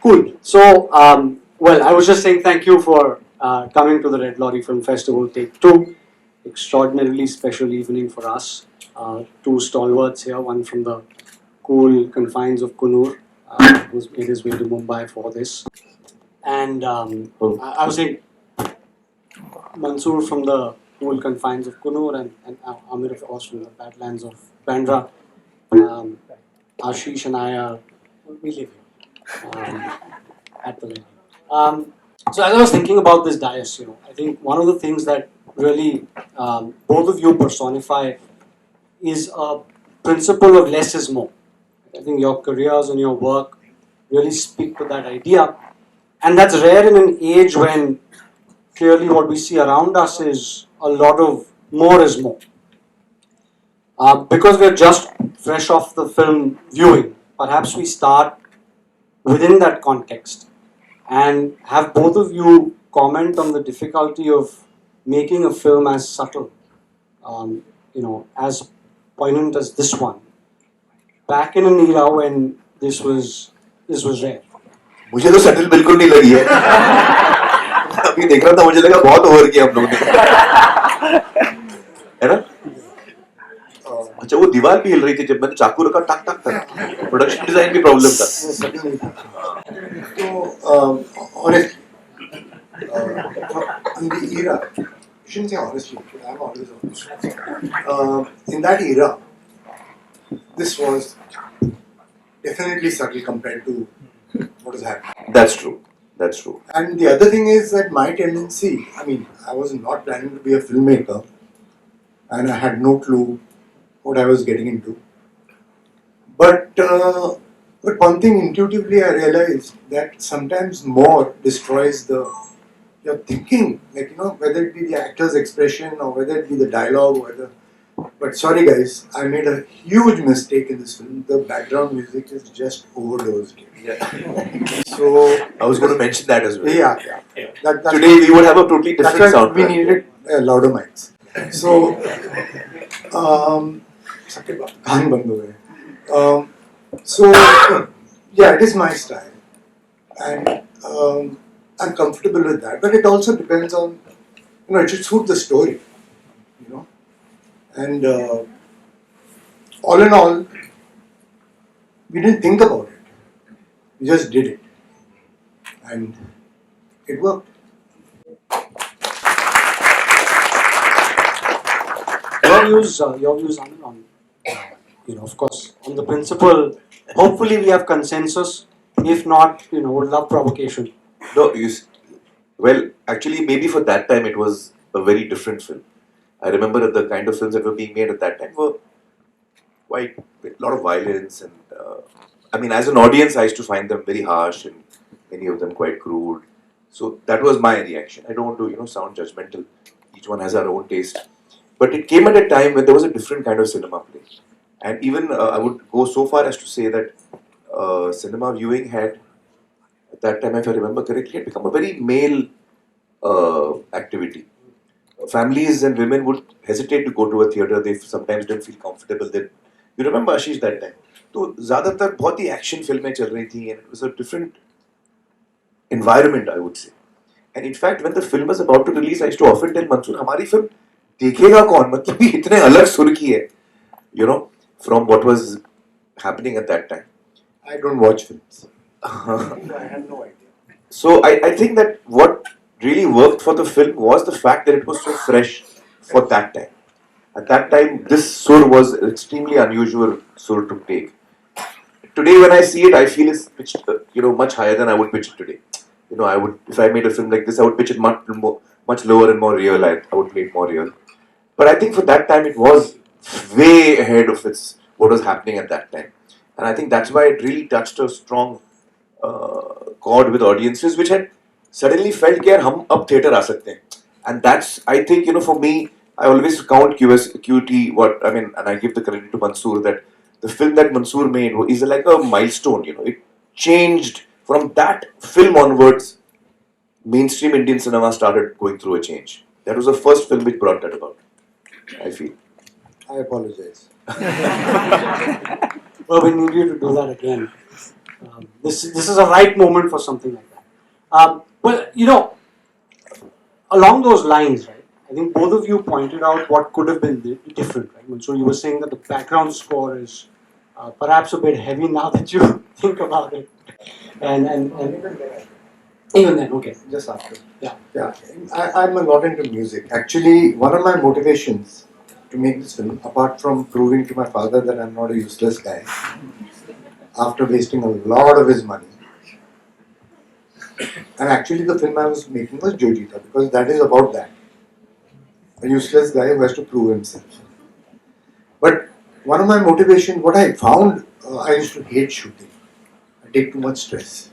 Cool. So, well, I was just saying thank you for coming to the Red Lorry Film Festival Take 2. Extraordinarily special evening for us. Two stalwarts here, one from the cool confines of Kunur, who's made his way to Mumbai for this. And I was saying Mansoor from the cool confines of Kunur and Aamir, of course, from the badlands of Bandra. Ashish and I are, we live here at the venue. So as I was thinking about this dais, I think one of the things that really both of you personify is a principle of less is more. I think your careers and your work really speak to that idea. And that's rare in an age when clearly what we see around us is a lot of more is more. Because we're just fresh off the film viewing, perhaps we start within that context and have both of you comment on the difficulty of making a film as subtle, as poignant as this one, back in an era when this was rare. मुझे तो subtle बिल्कुल नहीं लगी है अभी देख रहा था मुझे लगा बहुत ओवर किया हम लोगों ने है ना अच्छा वो दीवार भी हिल रही थी जब मैंने चाकू रखा टक टक टक प्रोडक्शन डिजाइन भी प्रॉब्लम था So honestly in the era you shouldn't say honestly but I'm always honest in that era this was definitely subtle compared to what is happening. That's true. And the other thing is that my tendency, I mean, I was not planning to be a filmmaker and I had no clue what I was getting into. But one thing intuitively I realized that sometimes more destroys your thinking, like, whether it be the actor's expression or whether it be the dialogue, But sorry guys, I made a huge mistake in this film. The background music is just overdosed. Yeah. So I was going to mention that as well. Yeah. Today we would have a totally different sound. We needed louder mics. So, yeah, it is my style, and I'm comfortable with that. But it also depends on, it should suit the story, And all in all, we didn't think about it. We just did it, and it worked. Your views, Aamir, on of course, on the principle. Hopefully, we have consensus. If not, would love provocation. No, well, actually, maybe for that time it was a very different film. I remember that the kind of films that were being made at that time were quite a lot of violence, and as an audience, I used to find them very harsh and many of them quite crude. So that was my reaction. I don't want to, sound judgmental. Each one has our own taste. But it came at a time when there was a different kind of cinema play. And even I would go so far as to say that cinema viewing had, at that time, if I remember correctly, had become a very male activity. Families and women would hesitate to go to a theatre. They sometimes didn't feel comfortable. You remember Ashish that time? So, ज़्यादातर बहुत ही action फिल्में चल रही थी, and it was a different environment, I would say. And in fact, when the film was about to release, I used to often tell Mansoor, हमारी film देखेगा कौन? मतलब ये इतने अलग सुर की है, from what was happening at that time. I don't watch films. I have no idea. So I think that what really worked for the film was the fact that it was so fresh for that time. At that time, this sur was extremely unusual sur to take. Today, when I see it, I feel it's pitched, much higher than I would pitch it today. If I made a film like this, I would pitch it much lower and more real. I would play it more real. But I think for that time, it was way ahead of what was happening at that time. And I think that's why it really touched a strong chord with audiences, which had suddenly felt that hum ab theatre aa sakte hain. And that's, I think, for me, I always count QSQT, and I give the credit to Mansoor, that the film that Mansoor made is like a milestone, It changed from that film onwards. Mainstream Indian cinema started going through a change. That was the first film which brought that about, I feel. I apologize. Well, we need you to do that again. This is a right moment for something like that. Well, along those lines, right? I think both of you pointed out what could have been different, right? So you were saying that the background score is perhaps a bit heavy now that you think about it, and even then, okay. Just after. Yeah. Yeah. I'm a lot into music. Actually, one of my motivations to make this film, apart from proving to my father that I'm not a useless guy, after wasting a lot of his money, and actually the film I was making was Jojita, because that is about that. A useless guy who has to prove himself. But one of my motivations, what I found, I used to hate shooting. I take too much stress.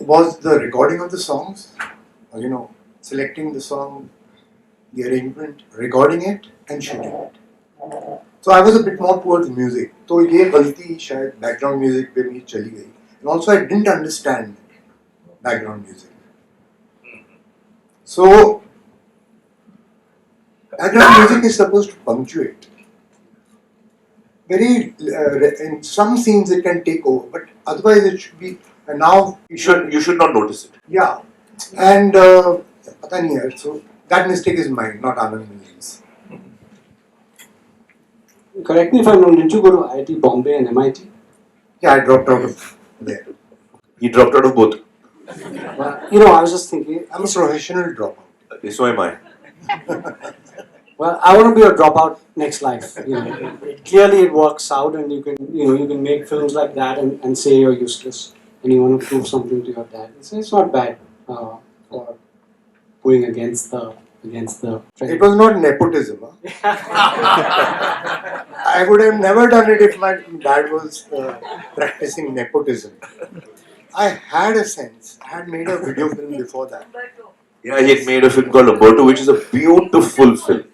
Was the recording of the songs, selecting the song, the arrangement, recording it and shooting it. So I was a bit more towards music. So ये गलती शायद background music पे मेरी चली गई. And also I didn't understand background music. So background music is supposed to punctuate. In some scenes it can take over, but otherwise it should be. And now You should not notice it. Yeah, and पता नहीं है. So that mistake is mine, not Anand Millin's. Correct me if I'm wrong. Didn't you go to IIT Bombay and MIT? Yeah, I dropped out of there. He dropped out of both. I was just thinking. I'm a professional dropout. So am I. Well, I want to be a dropout next life. Clearly it works out, and you can make films like that and say you're useless, and you want to prove something to your dad. It's not bad for going against the trend. It was not nepotism. Huh? I would have never done it if my dad was practicing nepotism. I had a sense. I had made a video film before that. Yeah, he had made a film called Umberto, which is a beautiful film.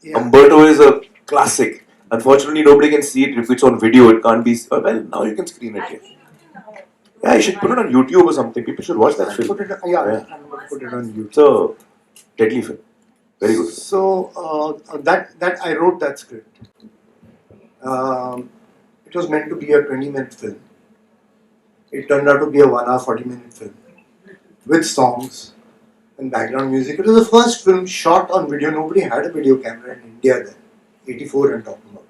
Yeah. Umberto is a classic. Unfortunately, nobody can see it. If it's on video, it can't be. Well, now you can screen it here. Yeah, you should put it on YouTube or something. People should watch that film. I'm going to put it on YouTube. So, deadly film. Very good. So that I wrote that script. It was meant to be a 20-minute film. It turned out to be a 1 hour 40-minute film with songs and background music. It was the first film shot on video. Nobody had a video camera in India then. 84 I'm talking about.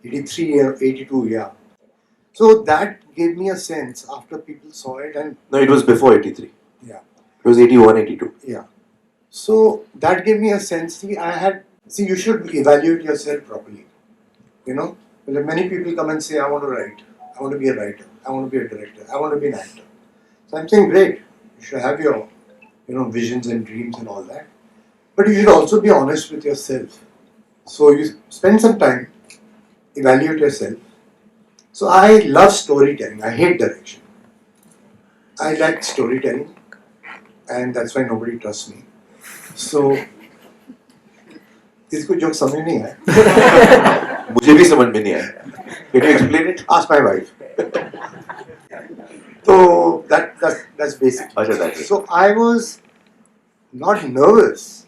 83 or 82, yeah. So that gave me a sense after people saw it. And No, it was before 83. yeah. It was 81, 82. Yeah. So that gave me a sense. You should evaluate yourself properly. Many people come and say, I want to write. I want to be a writer. I want to be a director. I want to be an actor. So I'm saying, great. You should have your, visions and dreams and all that. But you should also be honest with yourself. So you spend some time, evaluate yourself. So I love storytelling. I hate direction. I like storytelling. And that's why nobody trusts me. So, इसको joke समझ नहीं आया. मुझे भी समझ में नहीं आया. Can you explain it? Ask my wife. So that's basic. Achha, that's it. So I was not nervous.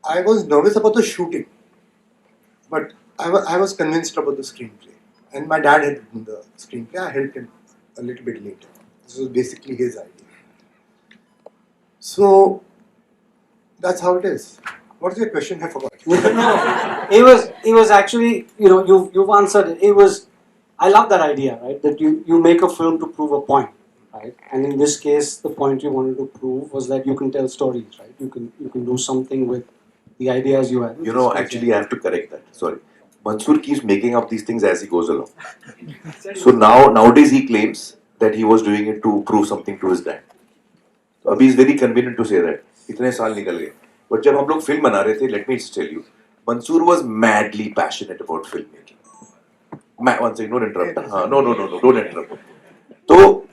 I was nervous about the shooting, but I was convinced about the screenplay. And my dad had written the screenplay. I helped him a little bit later. This was basically his idea. So that's how it is. What's your question? I forgot. It was actually, you've answered it. It was, I love that idea, right? That you make a film to prove a point, right? And in this case, the point you wanted to prove was that you can tell stories, right? You can do something with the ideas you had. Actually, I have to correct that. Sorry. Mansoor keeps making up these things as he goes along. So nowadays he claims that he was doing it to prove something to his dad. So abhi is very convenient to say that. इतने साल निकल गए. But जब हम लोग film बना रहे थे, let me just tell you, Mansoor was madly passionate about filmmaking. One second, don't interrupt. No, don't interrupt. So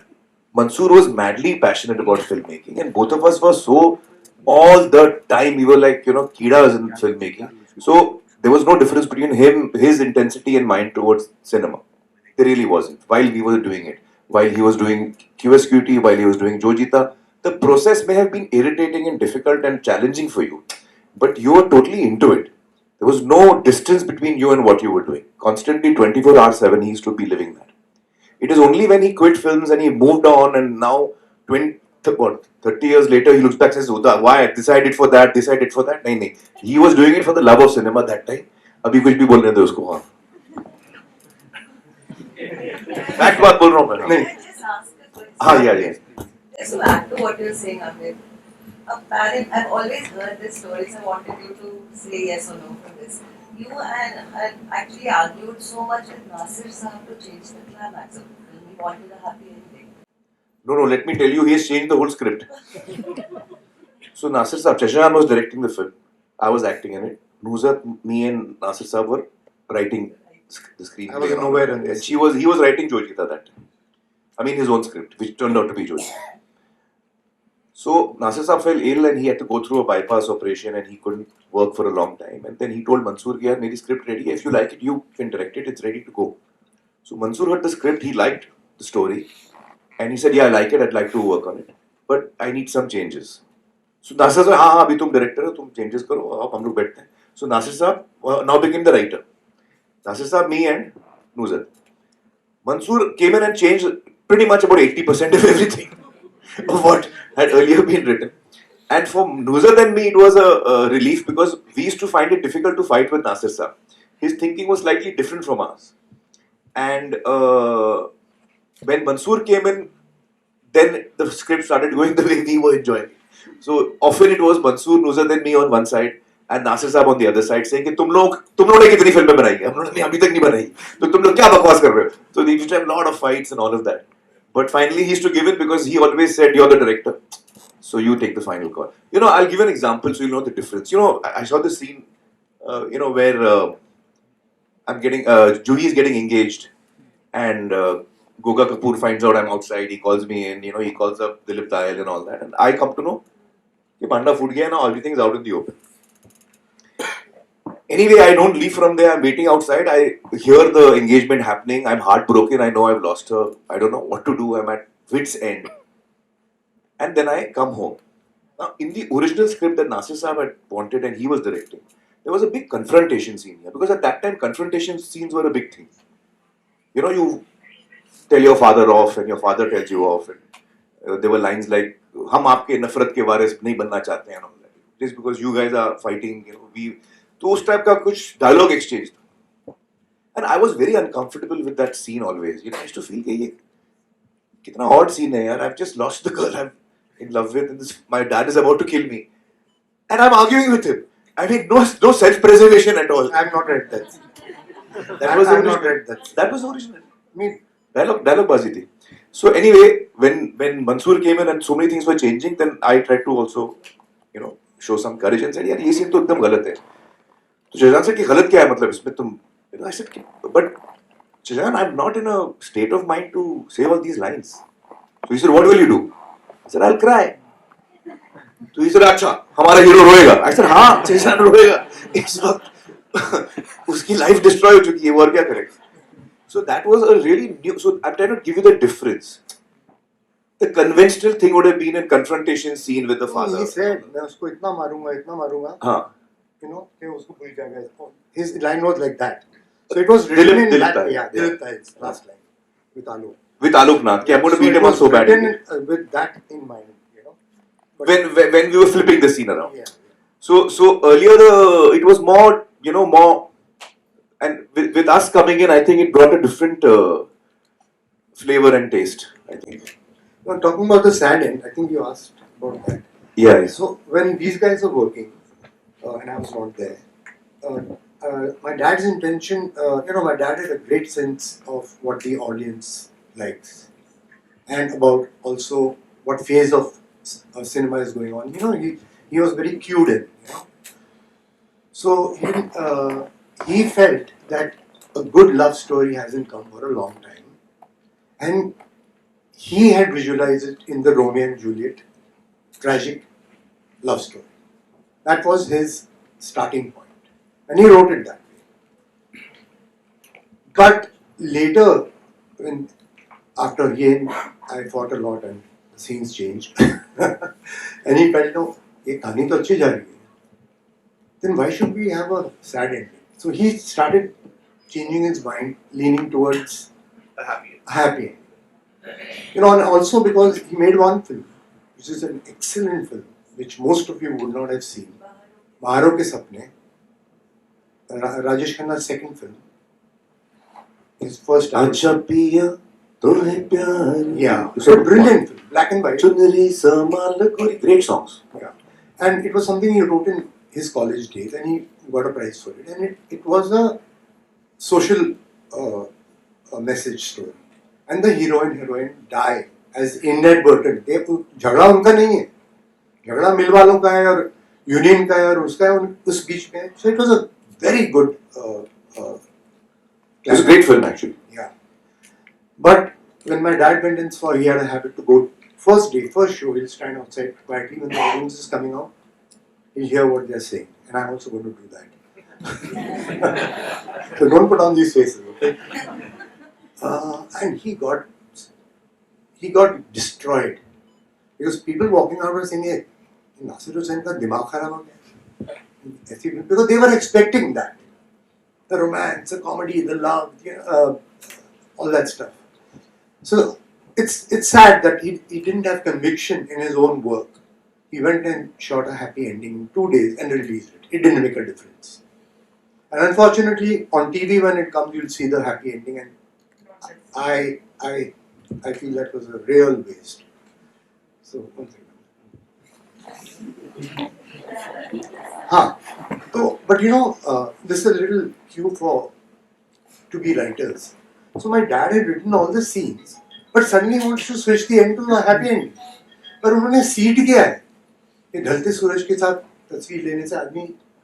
Mansoor was madly passionate about filmmaking, and both of us were so all the time we were like kidas in filmmaking. So there was no difference between his intensity and mine towards cinema. There really wasn't. While we were doing it, while he was doing QSQT, while he was doing Jojita, the process may have been irritating and difficult and challenging for you, but you were totally into it. There was no distance between you and what you were doing. Constantly 24 hours 7, he used to be living that. It is only when he quit films and he moved on, and now 30 years later he looks back and says, why? This I did for that, this I did for that. No. He was doing it for the love of cinema that time. अभी कुछ भी बोल रहे थे उसको हाँ fact बात बोल रहा हूँ मैं नहीं हाँ यार Just to add to what you're saying, Aamir, a parent, I've always heard this story, so I wanted you to say yes or no for this. You had actually argued so much with Nasir Sahab to change the climax of the film. He wanted a happy ending. No, let me tell you, he has changed the whole script. So Nasir Sahab, Shashank was directing the film. I was acting in it. Nuzat, me and Nasir Sahab were writing the screenplay. I was nowhere in this. He was writing Jojita that time. I mean his own script, which turned out to be Jojita. So Nasir Sahab fell ill and he had to go through a bypass operation and he couldn't work for a long time. And then he told Mansoor, "Yaar, meri script ready. If you like it, you can direct it. It's ready to go." So Mansoor heard the script. He liked the story, and he said, "Yeah, I like it. I'd like to work on it, but I need some changes." So Nasir said, "हाँ हाँ, अभी तुम director हो, तुम changes करो, आप हम लोग बैठते हैं." So Nasir Sahab now became the writer. Nasir Sahab, me and Nuzat. Mansoor came in and changed pretty much about 80% of everything of what had earlier been written. And for Nuzat and me, it was a relief because we used to find it difficult to fight with Nasir Sahab. His thinking was slightly different from ours. And when Mansoor came in, then the script started going the way we were enjoying it. So often it was Mansoor, Nuzat and me on one side and Nasir Sahab on the other side saying कि तुम लोगों ने कितनी फिल्में बनाई हैं हम लोगों ने अभी तक नहीं बनाई तो तुम लोग क्या बकवास कर रहे हो so they used to have a lot of fights and all of that but finally he used to give in because he always said you're the director so you take the final call. I'll give an example so you'll know the difference. I saw this scene where I'm getting Juhi is getting engaged and Goga Kapoor finds out I'm outside. He calls me in. He calls up Dilip Dayal and all that. And I come to know कि Panda food gaya now. Everything is out in the open. Anyway, I don't leave from there. I'm waiting outside. I hear the engagement happening. I'm heartbroken. I know I've lost her. I don't know what to do. I'm at wit's end. And then I come home. Now, in the original script that Nasir Sahab had wanted and he was directing, there was a big confrontation scene here. Because at that time, confrontation scenes were a big thing. You tell your father off and your father tells you off. And there were lines like, हम आपके नफरत के वारिस नहीं बनना चाहते हैं. Just because you guys are fighting, तो उस टाइप का कुछ dialogue exchange था. And I was very uncomfortable with that scene always. I used to feel कि ये कितना odd scene है यार. I've just lost the girl I'm in love with and my dad is about to kill me. And I'm arguing with him. I mean, no self-preservation at all. I've not read that. That was the I've not original. read that. That was the original. I mean, Dialogue bazi thi. So anyway, when Mansoor came in and so many things were changing, then I tried to also, show some courage and said, यार ये scene तो एकदम गलत है. तो Shashank said कि गलत क्या है मतलब इसमें तुम, I said, but Shashank, I'm not in a state of mind to say all these lines. So he said, what will you do? I said, I'll cry. So he said, अच्छा, हमारा hero रोएगा. I said, हाँ, शशांक रोएगा. इस वक्त उसकी life destroy हो चुकी है, वो और क्या करेगा? So that was a really new. So I'm trying to give you the difference. The conventional thing would have been a confrontation scene with the father. He said, मैं उसको इतना मारूंगा. हाँ. कि उसको भूल जाएगा. His line was like that. So it was written in that. Dilip Dayal's last line with Alok. With Alok Nath. I'm going to beat him up so bad. With that in mind, But when we were flipping the scene around. Yeah. So earlier it was more, more. And with us coming in, I think it brought a different flavor and taste, I think. Now, talking about the sad end, I think you asked about that. Yeah. So, when these guys were working, and I was not there, my dad's intention, my dad had a great sense of what the audience likes and about also what phase of cinema is going on. He was very cued in, So, he felt that a good love story hasn't come for a long time, and he had visualized it in the Romeo and Juliet tragic love story. That was his starting point, and he wrote it that way. But later, after again I fought a lot and the scenes changed, and he felt, no, ये कहानी तो अच्छी जा रही है. then why should we have a sad ending? So he started changing his mind, leaning towards A happy. a happy ending. You know, and also because he made one film, which is an excellent film, which most of you would not have seen. Baharo Ke Sapne, Rajesh Khanna's second film. His first Acha piya tumhe pyar. Yeah, it's a brilliant film, black and white. Chunri samal kori. Great songs. Yeah. And it was something he wrote in his college days and he got a prize for it. And it was a social message story. And the heroine die as inadvertent. झगड़ा उनका नहीं है, झगड़ा मिल वालों का है और union का है और उसका है उस बीच में. So it was a very good. It was a great film actually. Yeah. But when my dad went in for, he had a habit to go first show, he'll stand outside quietly when the audience is coming out. He'll hear what they're saying. And I'm also going to do that. So don't put on these faces, okay? And he got destroyed. Because people walking out were saying, hey, Nasir Hussain ka dimag kharab ho gaya. Because they were expecting that. The romance, the comedy, the love, all that stuff. So it's sad that he didn't have conviction in his own work. He went and shot a happy ending in 2 days and released it. It didn't make a difference. And unfortunately, on TV when it comes, you'll see the happy ending, and I feel that was a real waste. So one second. But this is a little cue to be writers. So my dad had written all the scenes, but suddenly he wants to switch the end to a happy ending. पर उन्होंने seed किया है कि ढलते सूरज के साथ तस्वीर लेने से आदमी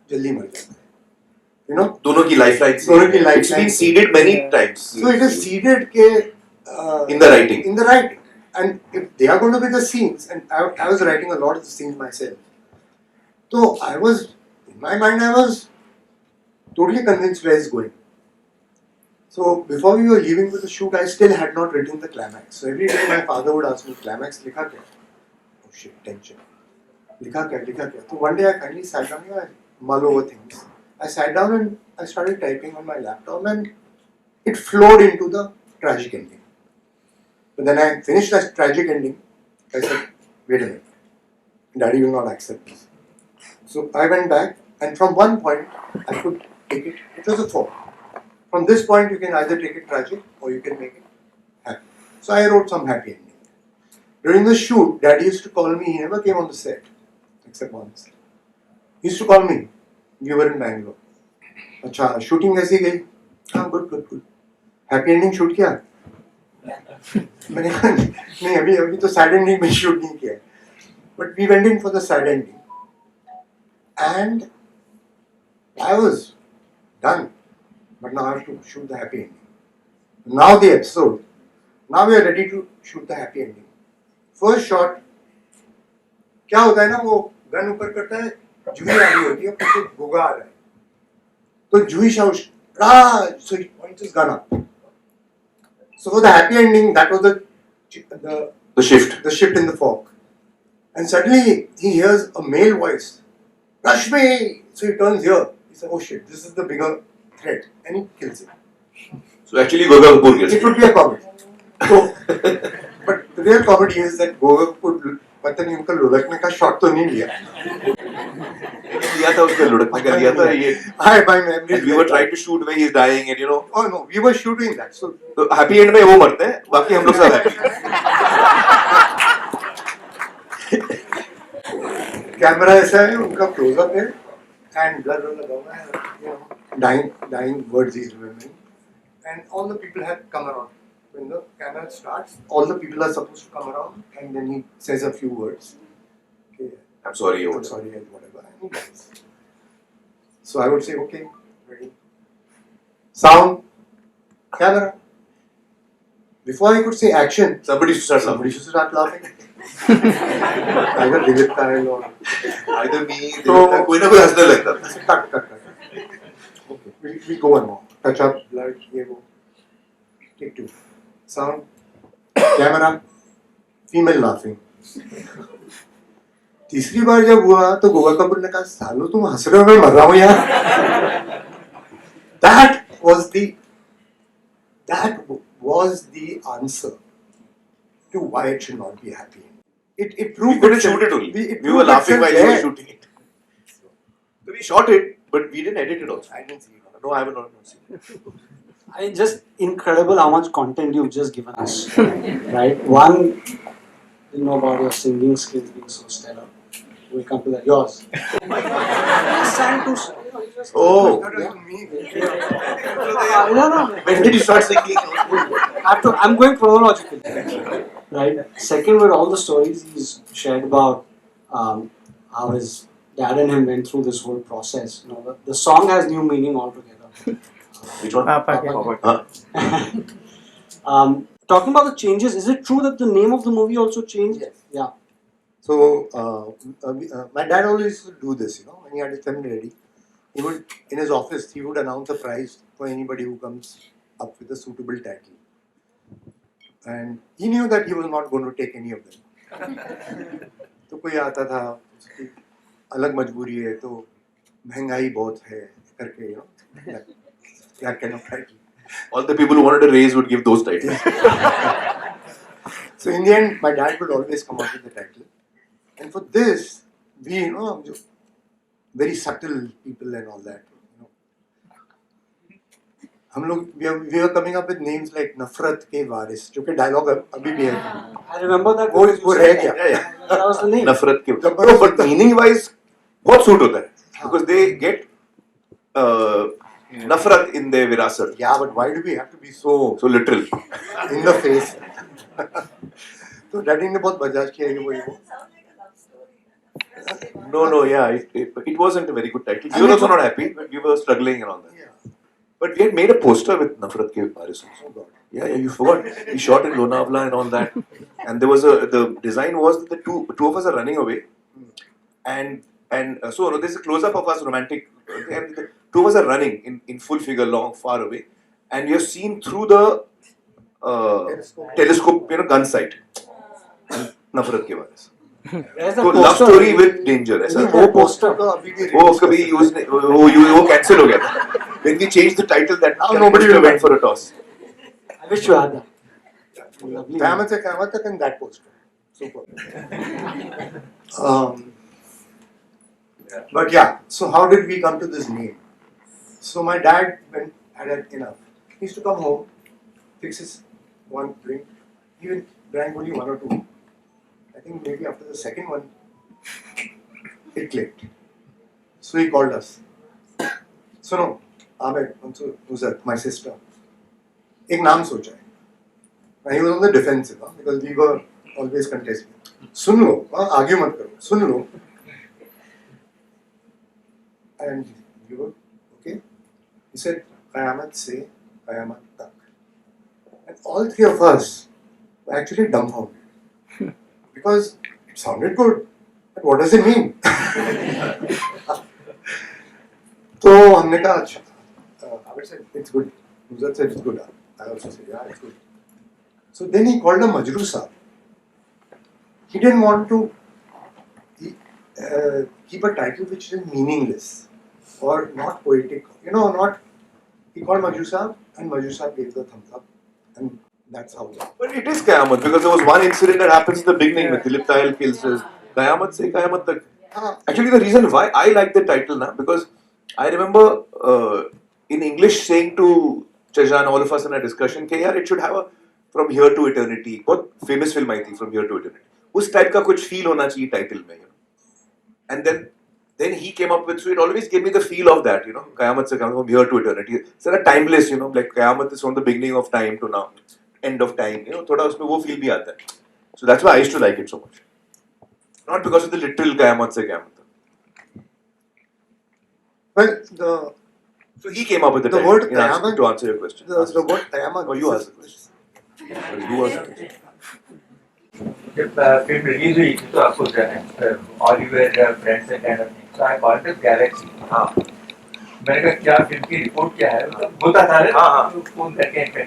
जल्दी मर जाता है. दोनों की lifelines. It's been seeded many times. So it is seeded in the writing. And if they are going to be the scenes, and I was writing a lot of the scenes myself. So in my mind, I was totally convinced where it's going. So before we were leaving for the shoot, I still had not written the climax. So every day my father would ask me, climax likha kya? Oh shit, tension. Likha kya? So one day I finally sat down and I mull over things. I sat down and I started typing on my laptop and it flowed into the tragic ending. But then I finished that tragic ending. I said, wait a minute. Daddy will not accept this. So I went back and from one point I could take it. It was a 4. From this point you can either take it tragic or you can make it happy. So I wrote some happy ending. During the shoot, Daddy used to call me. He never came on the set except once. He used to call me. We were in Bangalore. अच्छा shooting कैसी गई? हाँ good. Happy ending shoot किया? मैंने कहा नहीं अभी तो sad ending में shoot नहीं किया. But we went in for the sad ending, and I was done. But now I have to shoot the happy ending. Now the episode. Now we are ready to shoot the happy ending. First shot. क्या होता है ना वो gun ऊपर करता है जूही आ रही होती है पीछे गोगा आ रहा है तो जूही shouts Raj, so he points his gun up. So for the happy ending, that was the shift in the fog. And suddenly he hears a male voice, Rashmi! So he turns here. He says, oh shit, this is the bigger threat. And he kills him. So actually Goga Kapoor kills him. It would be a comedy. So, but the real comedy is that Goga Kapoor पता नहीं उनका लुढ़कने का shot तो नहीं लिया. लिया था उसका लुढ़कने का लिया था ये. Hi, my memory. We were trying to shoot where he's dying and Oh no, we were shooting that. So happy end में वो मरते हैं, बाकी हम लोग सब happy. कैमरा ऐसा है उनका क्लोजअप है and blood लगा हुआ है, dying words he's remembering, and all the people had come around. When the camera starts, all the people are supposed to come around, and then he says a few words. Okay, I'm sorry, whatever. And he dies. So I would say, okay, ready. Sound, camera. Before I could say action, somebody should start laughing. Either Dilip Kyle or either me. So कोई ना कोई हंसने लगता. Cut. Okay, we go on now. Touch up, blood, ये वो. Take 2. Sound, camera, female laughing. तीसरी बार जब हुआ तो गोगा कपूर ने कहा सालो तुम हंस रहे हो मैं मर रहा हूँ यार. That was the answer to why it should not be happy. It We proved couldn't itself. shoot it only. It We were proved laughing itself while you were there. shooting it. So we shot it, but we didn't edit it also. I didn't see it. No, I haven't not seen it. I mean, just incredible how much content you've just given us. Right? One, didn't know about your singing skills being so stellar. We'll come to that. Yours. You sang to. You just. Oh. That was me. No. When did you start singing? I'm going chronologically. Right? Second, with all the stories he's shared about how his dad and him went through this whole process. You know, the song has new meaning altogether. Which one? Papa. Talking about the changes, is it true that the name of the movie also changed? Yes. Yeah. So my dad always used to do this. When he had his film ready, he would in his office he would announce a prize for anybody who comes up with a suitable title. And he knew that he was not going to take any of them. तो कोई आता था उसकी अलग मजबूरी है तो महंगाई बहुत है करके that kind of title. All the people who wanted a raise would give those titles. So in the end, my dad would always come out with the title. And for this, we very subtle people and all that. हम लोग we were coming up with names like नफरत के वारिस जो कि dialogue अभी भी है. I remember that. वो रह गया. Yeah. That was the name. Nafrat ke. No, but meaning wise, बहुत suit होता है. Because they get nafrat in their virasat. Yeah, but why do we have to be so So literal. in the face? तो daddy ने बहुत बजाज किया ये वो. Doesn't sound like a love story. No, yeah. It wasn't a very good title. We were also not happy, but we were struggling and all that. Yeah. But we had made a poster with Nafrat ke Baris also. Oh God. Yeah, you forgot. We shot in Lonavala and all that. And there was the design was that the two of us are running away. And so there's a close-up of us romantic. And the two of us are running in full figure, long, far away. And you're seen through the telescope, gun sight. Nafrat ke Baris. Where's the So love poster? story with danger. ऐसा वो poster. तो अभी भी वो कभी use वो cancel हो गया था. When we changed the title, that Now nobody will went for a toss. I wish you had that. Lovely. Qayamat Se Qayamat Tak and that poster. Super. But yeah, so how did we come to this name? So my dad, when had had enough, he used to come home, fix his one drink, even drank only one or two. I think maybe after the second one, it clicked. So he called us. So no, Aamir, Mansoor, my sister. एक नाम सोचा है. And he was on the defensive because we were always contesting. Soon low, argue मत करो, सुन लो. And we were okay. He said, Qayamat Se Qayamat Tak. And all three of us were actually dumbfounded. Because it sounded good. But what does it mean? So हमने कहा अच्छा. Aamir said it's good. Nusrat said it's good. I also said yeah it's good. So then he called a Majru Saab. He didn't want to keep a title which is meaningless or not poetic. Not. He called Majru Saab and Majru Saab gave the thumbs up. And that's how. But it is Kayamat because there was one incident that happens in the beginning with Dilip Tahil kills his Qayamat Se Qayamat Tak. Actually, the reason why I like the title now because I remember in English saying to Chajan, all of us in a discussion, कि यार it should have a from here to eternity. बहुत famous film आई थी from here to eternity. उस type का कुछ feel होना चाहिए title में. And then he came up with, so it always gave me the feel of that, Qayamat Se Qayamat from here to eternity. So that timeless, like Qayamat is from the beginning of time to now, end of time. थोड़ा उसमें वो feel भी आता है. So that's why I used to like it so much. Not because of the literal Qayamat Se Qayamat. Well, So he came up with the The title word in answer, Qayamat- to answer your question. the word Qayamat. Or you ask the question. Sorry, you ask the question. जब film release हुई थी तो आपको Oliver friends and kind of thing so I called it Galaxy हाँ मैंने कहा क्या film की रिपोर्ट क्या है मतलब होता था हाँ। तो फोन करके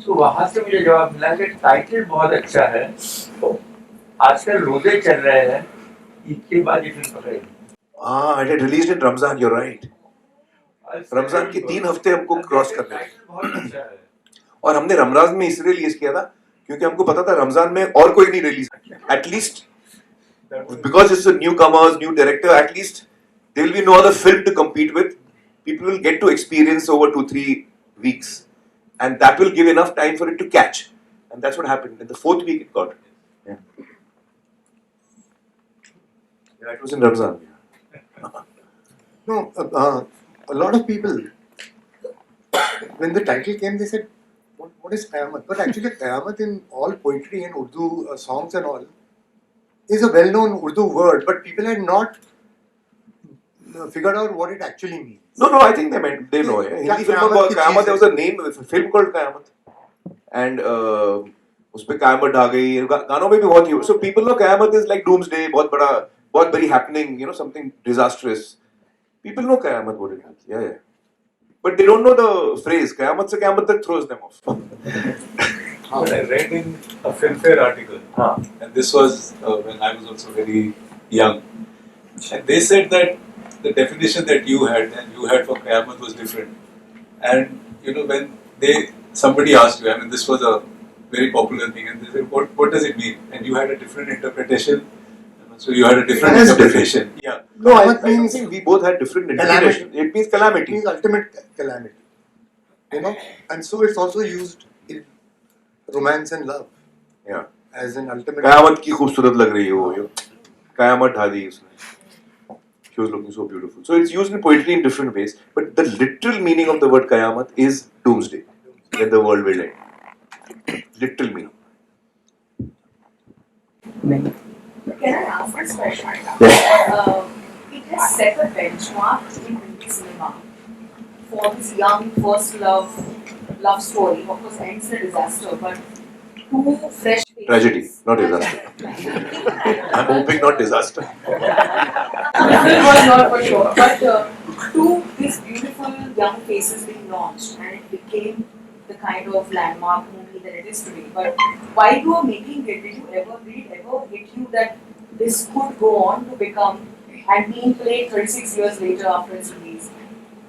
सो वहां से मुझे जवाब मिला कि टाइटल बहुत अच्छा है आजकल रोजे चल रहे हैं, ईद के बाद ये फिल्म पकड़ेगी। it had released in Ramzan, you're right. Ramzan के 3 हफ्ते हमको क्रॉस करने थे। बहुत अच्छा है। और हमने रमजान में इसलिए रिलीज किया था क्योंकि हमको पता था रमजान में और कोई नहीं release, at least because it's a newcomers, new director, at least there will be no other film to compete with. People will get to experience over 2-3 weeks, and that will give enough time for it to catch. And that's what happened. In the 4th week, it got. Yeah, yeah, it was in Ramzan. No, a lot of people, when the title came, they said, what is Qayamat? But actually, Qayamat in all poetry and Urdu songs and all is a well-known Urdu word, but people had not figured out what it actually means. No, I think they know. Yeah. Hindi film called Kayamat, there was a name, a film called Kayamat. And उसपे Kayamat ढा गई, गानों में भी बहुत ही, so people know Kayamat is like doomsday, बहुत बड़ा, बहुत very happening, something disastrous. People know Kayamat what it means. Yeah. But they don't know the phrase Qayamat Se Qayamat Tak throws them off. But I read in a Filmfare article, and this was when I was also very young, and they said that the definition that you had and you had for Qayamat was different. And when somebody asked you, I mean, this was a very popular thing, and they said, what does it mean? And you had a different interpretation. So you had a different interpretation. Yeah. No, I it means think we both had different calamity. interpretations. It means It calamity. means ultimate calamity. And so it's also used in romance and love. Yeah. As an ultimate. Qayamat की खूबसूरत लग रही हो, Qayamat ढा दी उसने. She was looking so beautiful. So it's used in poetry in different ways, but the literal meaning of the word Qayamat is doomsday, when the world will end. Literal meaning. Can I ask this question? Yeah. It has set a benchmark in Hindi cinema for this young first love story. Of course, ends in a disaster, but two fresh faces. Tragedy, not disaster. I'm hoping not disaster. It was not for sure, but two these beautiful young faces being launched, and it became the kind of landmark movie that it is today. But while you were making it, did it ever hit you that this could go on to become and being played 36 years later after its release?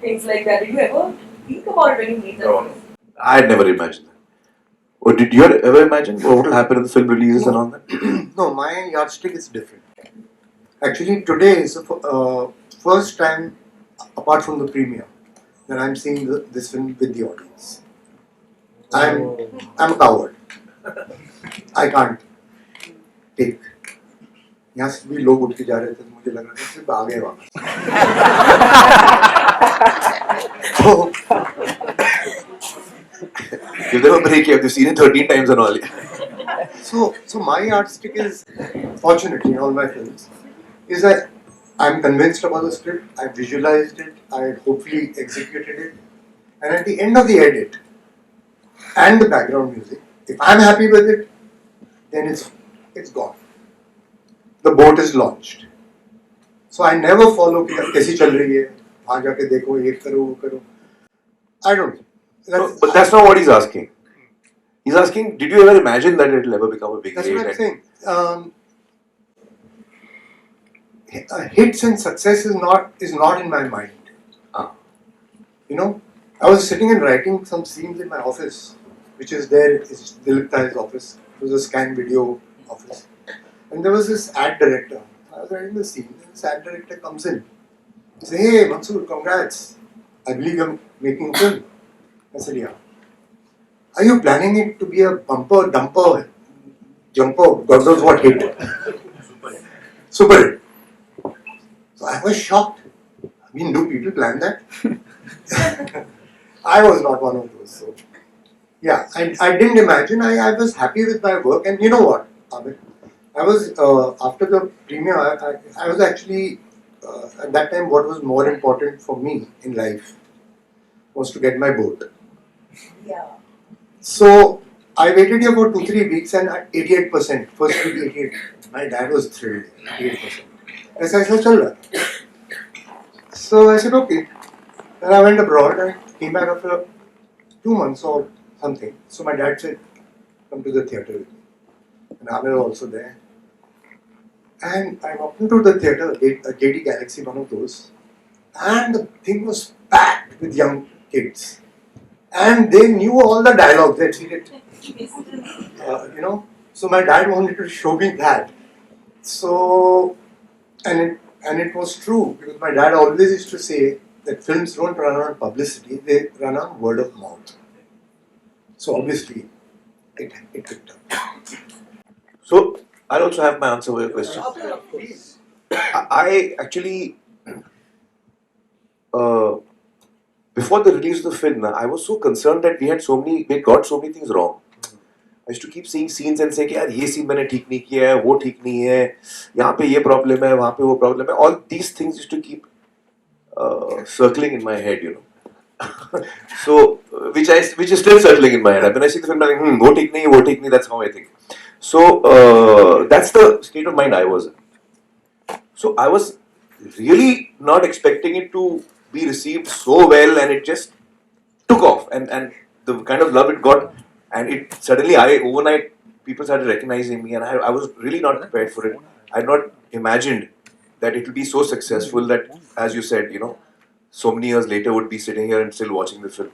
Things like that. Did you ever think about it when you made that film? I had never imagined that. Or did you ever imagine what will happen in the film releases and all that? No, my yardstick is different. Actually, today is the first time, apart from the premiere, that I'm seeing this film with the audience. I'm a coward. I can't take. यहाँ से भी लोग उठ के जा रहे थे, तो मुझे लग रहा था सिर्फ आ गए वापस. Give them a break, they've seen it 13 times and all. So my yardstick is, fortunately in all my films, is that I'm convinced about the script, I visualized it, I hopefully executed it, and at the end of the edit and the background music, if I'm happy with it, then it's gone. The boat is launched. So I never follow कि कैसी चल रही है, वहाँ जाके देखो, ये करो, वो करो. I don't know. No, but that's not what he's asking. He's asking, did you ever imagine that it will ever become a big That's hit? what I'm saying. Hits and success is not in my mind. I was sitting and writing some scenes in my office, which is there. It's Dilip Tai's office. It was a scan video office, and there was this ad director. I was writing the scene. And this ad director comes in. He says, "Hey, Mansoor, congrats! I believe you're making a film." I said, "Yeah." "Are you planning it to be a bumper, dumper, jumper, God knows what hit?" Super hit. So I was shocked. I mean, do people plan that? I was not one of those. So, yeah, I didn't imagine. I was happy with my work. And you know what, Aamir? I was, after the premiere, I was actually, at that time, what was more important for me in life was to get my boat. Yeah. So I waited here for 2-3 weeks and at 88%, first week 88%. My dad was thrilled, 88%. I said, "Chal raha." So I said, okay. Then I went abroad and came back after 2 months or something. So my dad said, come to the theatre with me. And Aamir was also there. And I walked into the theatre, a JD Galaxy, one of those, and the thing was packed with young kids. And they knew all the dialogues, they'd seen it. So my dad wanted to show me that. So, and it was true, because my dad always used to say that films don't run on publicity, they run on word of mouth. So obviously, it picked up. So I'll also have my answer for your question. Please. I actually, before the release of the film, I was so concerned that we got so many things wrong. I used to keep seeing scenes and say कि यार ये scene मैंने ठीक नहीं किया है, वो ठीक नहीं है, यहाँ पे ये problem है, वहाँ पे वो problem है. All these things used to keep circling in my head, So which is still circling in my head. When I see the film, I'm like, वो ठीक नहीं, वो ठीक नहीं. That's how I think. So that's the state of mind I was in. So I was really not expecting it to be received so well, and it just took off. And the kind of love it got, and it suddenly overnight people started recognizing me, and I was really not prepared for it. I had not imagined that it would be so successful that, as you said, so many years later would be sitting here and still watching the film.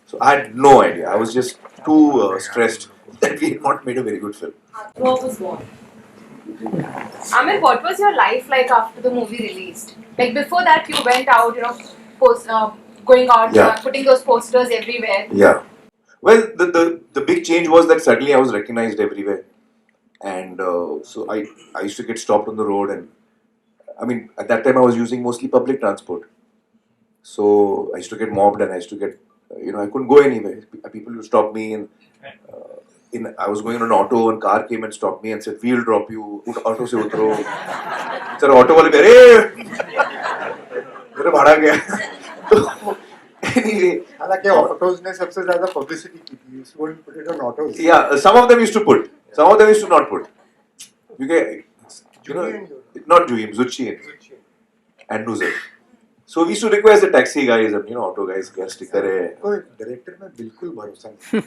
So I had no idea. I was just too stressed that we had not made a very good film. What was born? Aamir, what was your life like after the movie released? Like before that, you went out, going out, Yeah. putting those posters everywhere. Yeah. Well, the big change was that suddenly I was recognized everywhere, and so I used to get stopped on the road, and I mean at that time I was using mostly public transport, so I used to get mobbed, and I used to get I couldn't go anywhere. People would stop me, and I was going on an auto, and car came and stopped me and said, "We'll drop you. Auto se utro." Sir, auto wale be, मेरा भाड़ा गया. Anyway, हालांकि autos ने सबसे ज्यादा publicity की थी. You wouldn't put it on autos. yeah, some of them used to put, some of them used to not put. Not Juim, Zuchi and Nuzer. So we used to request the taxi guys and auto guys क्या sticker है. कोई director में बिल्कुल भरोसा नहीं.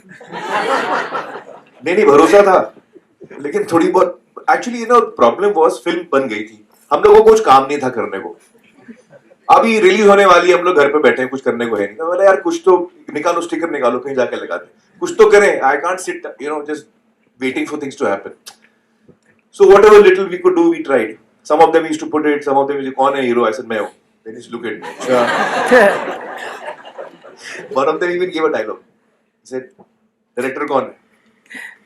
नहीं भरोसा था, लेकिन थोड़ी बहुत एक्चुअली प्रॉब्लम वाज फिल्म बन गई थी, हम लोगों को कुछ काम नहीं था करने को. अभी रिलीज होने वाली है, हम लोग घर पे बैठे हैं, कुछ करने को है नहीं. बोले यार कुछ तो निकालो, स्टिकर निकालो, कहीं जाके लगा दे, कुछ तो करें. I can't sit just waiting for things to happen. So whatever little we could do we tried. Some of them used to put it, some of them कौन है हीरो. आई सेड मैं हूं. Then just look at me. One of them even gave a dialogue. He said, "Director कौन है?"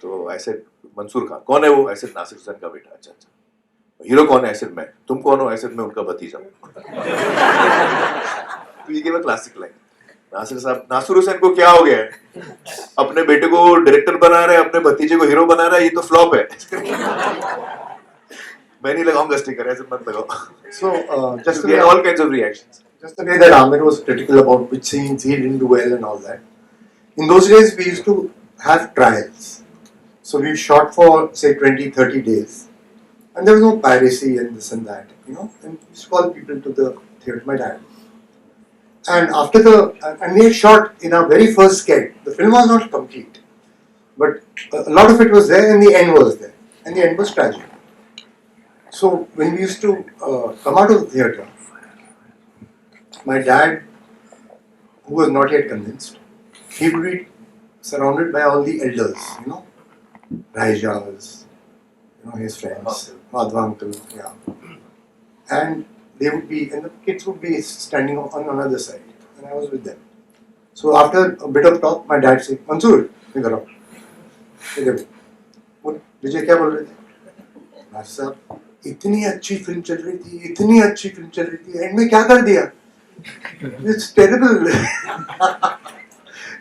तो I said, "Mansoor Khan." कौन है वो? I said, "नासिर हुसैन का बेटा." अच्छा. हीरो कौन है? I said, मैं. तुम कौन हो? I said, मैं उनका भतीजा हूँ. तो ये gave a classic line. Nasir Hussain को क्या हो गया है? अपने बेटे को डायरेक्टर बना रहा है, अपने भतीजे को हीरो बना रहा है, ये तो फ्लॉप है. मैं नहीं लगाऊंगा स्टिकर, ऐसे मत लगाओ. So just We had all kinds of reactions. Just the way that Aamir was critical about which scenes he didn't do well and all that. In those days, we used to have trials. So we shot for say 20-30 days, and there was no piracy and this and that, And we used to call people to the theatre. My dad. And and we had shot in our very first sketch. The film was not complete, but a lot of it was there, and the end was there, and the end was tragic. So when we used to come out of the theatre, my dad, who was not yet convinced, he would be surrounded by all the elders, Raijas, his friends, Madhva uncle, and they would be, and the kids would be standing on another side, and I was with them. So after a bit of talk, my dad said, "Mansoor, इधर आओ, इधर आओ." विजय क्या बोल रहे थे? Master साहब, इतनी अच्छी फिल्म चल रही थी, एंड में क्या कर दिया? It's terrible.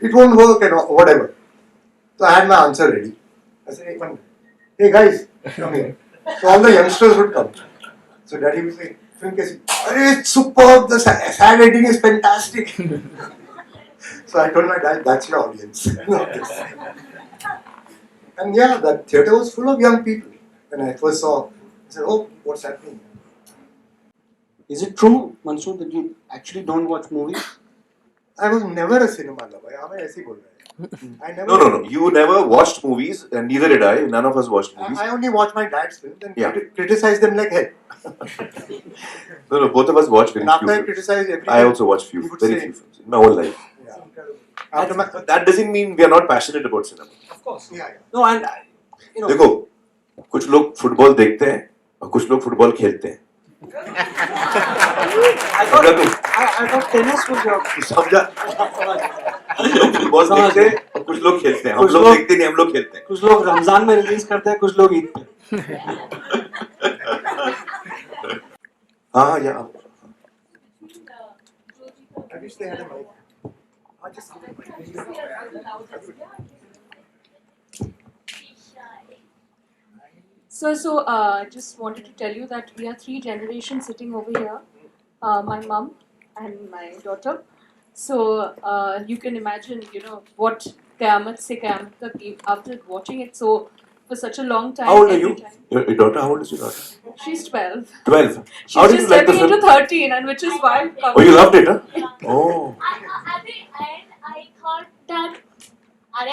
It won't work and whatever. So I had my answer ready. I said, "Hey guys, come here." So all the youngsters would come. So daddy would say, "Film kaisi?" "Arey, it's superb. The sad editing is fantastic." So I told my dad, "That's your audience." And yeah, that theatre was full of young people. When I first saw, I said, "Oh, what's happening?" Is it true, Mansoor, that you actually don't watch movies? I was never a cinema lover. हाँ मैं ऐसे ही बोल रहा है. I never. No. You never watched movies, and neither did I. None of us watched movies. I only watch my dad's films and Yeah. criticize them like hell. No, both of us watched very And after few I films. criticize everything, I also watched he would very say- few films in my whole life. Yeah. After my, But that doesn't mean we are not passionate about cinema. Of course. yeah. No, and you know, देखो, कुछ लोग football देखते हैं और कुछ लोग football खेलते हैं. I thought tennis was your. समझा? कुछ लोग फुटबॉल देखते हैं और कुछ लोग खेलते हैं. हम कुछ लोग लोग- देखते नहीं, हम लोग खेलते हैं. कुछ लोग रमजान में रिलीज करते हैं, कुछ लोग ईद पे. हाँ, yeah. I wish they had a mic. I'll just give it a mic. So, just wanted to tell you that we are 3 generations sitting over here. My mom and my daughter. So, you can imagine, what Qayamat Se Qayamat Tak, after watching it for such a long time. How old are every you? time- Your daughter, how old is your daughter? She's 12. 12. She's How did just you like the stepping into film? 13, and which is why I'm Oh, coming. you loved it, huh? Yeah. Oh. At the end, I thought that. At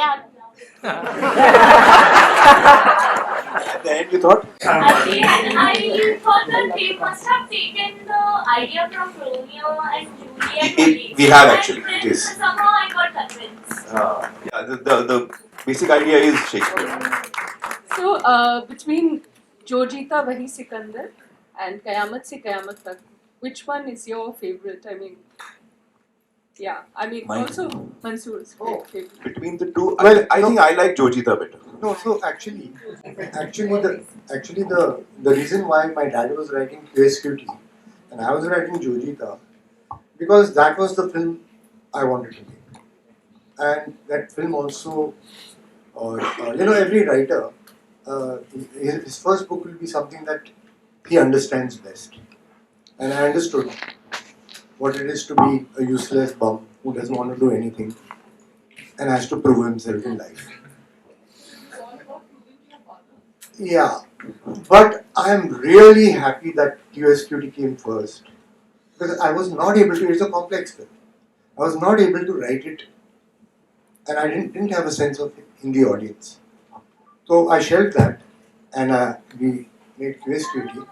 At the end, you thought? the end, I thought that they must have taken the idea from Romeo and Juliet. only. We have And actually. then It is. Somehow I got convinced. Yeah, the basic idea is Shakespeare. So, between Jo Jeeta Wahi Sikandar and Qayamat Se Qayamat Tak, which one is your favorite? I mean, yeah, Mine. also Mansoor's favorite. Between the two, Well, I think I like Jojita better. No, so actually, the reason why my dad was writing QSQT and I was writing Jojita, because that was the film I wanted to make, and that film also, every writer, his first book will be something that he understands best, and I understood what it is to be a useless bum who doesn't want to do anything and has to prove himself in life. Yeah, but I am really happy that QSQT came first because I was not able to. It's a complex film. I was not able to write it, and I didn't have a sense of it in the audience. So I shelved that, and we made QSQT,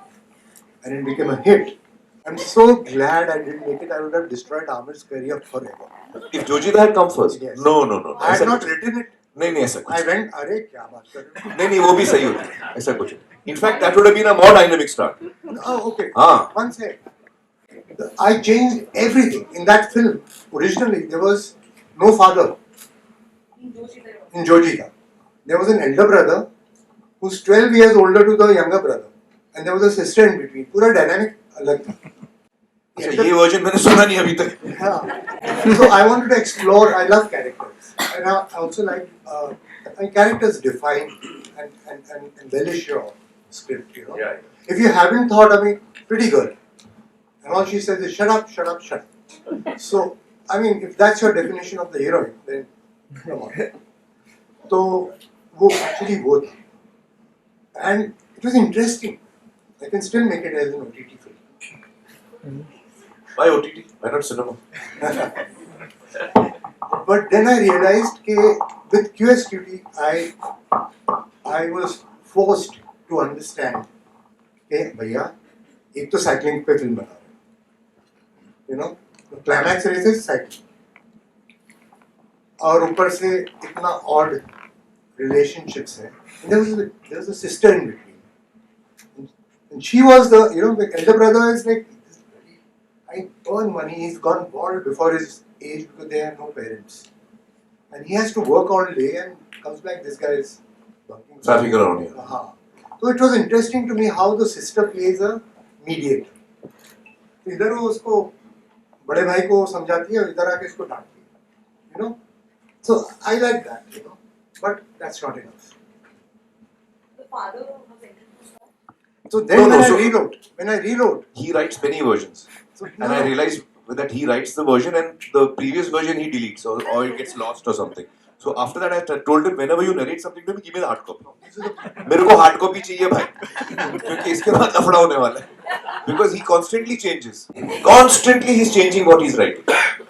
and it became a hit. I'm so glad I didn't make it. I would have destroyed Aamir's career forever. If Jojita had come first, Yes. no. I had ऐसा not कुछ- written it. नहीं ऐसा कुछ I went, अरे क्या बात कर रहे हो? नहीं वो भी सही होता है ऐसा कुछ in fact that would have been a more dynamic start. Oh, okay. हाँ. One sec. I changed everything in that film. Originally, there was no father in Jojita. There was an elder brother who's 12 years older to the younger brother, and there was a sister in between. पूरा dynamic अलग था. अच्छा ये version मैंने सुना नहीं अभी तक. Yeah. So I wanted to explore. I love characters, and I also like characters define and embellish your script. Yeah. If you haven't thought, pretty girl, and all she says is shut up, shut up, shut up. So if that's your definition of the heroine, then come on. So वो actually वो था, and it was interesting. I can still make it as an OTT film. Why OTT? Why not cinema? But then I realized that with QSQT, I was forced to understand कि भैया एक तो cycling पे film बना रहे हैं, climax races cycling और ऊपर से इतना ऑड रिलेशनशिप्स हैं. There was a sister in between, and she was the the elder brother is like, I earn money. He's gone bald before his age because they have no parents, and he has to work all day and comes back. This guy is bunking. Traffic around here. So it was interesting to me how the sister plays a mediator. इधर वो उसको बड़े भाई को समझाती है और इधर आके इसको डांटती है. So I like that, but that's not enough. The father was introduced. So then No, when I rewrote, He writes many versions. so And I realized that he writes the version and the previous version he deletes or it gets lost or something. So after that I told him whenever you narrate something to me, give me the hard copy. मेरे को hard copy चाहिए भाई, क्योंकि इसके बाद लफड़ा होने वाला है. Because he constantly changes. Constantly he's changing what he's writing.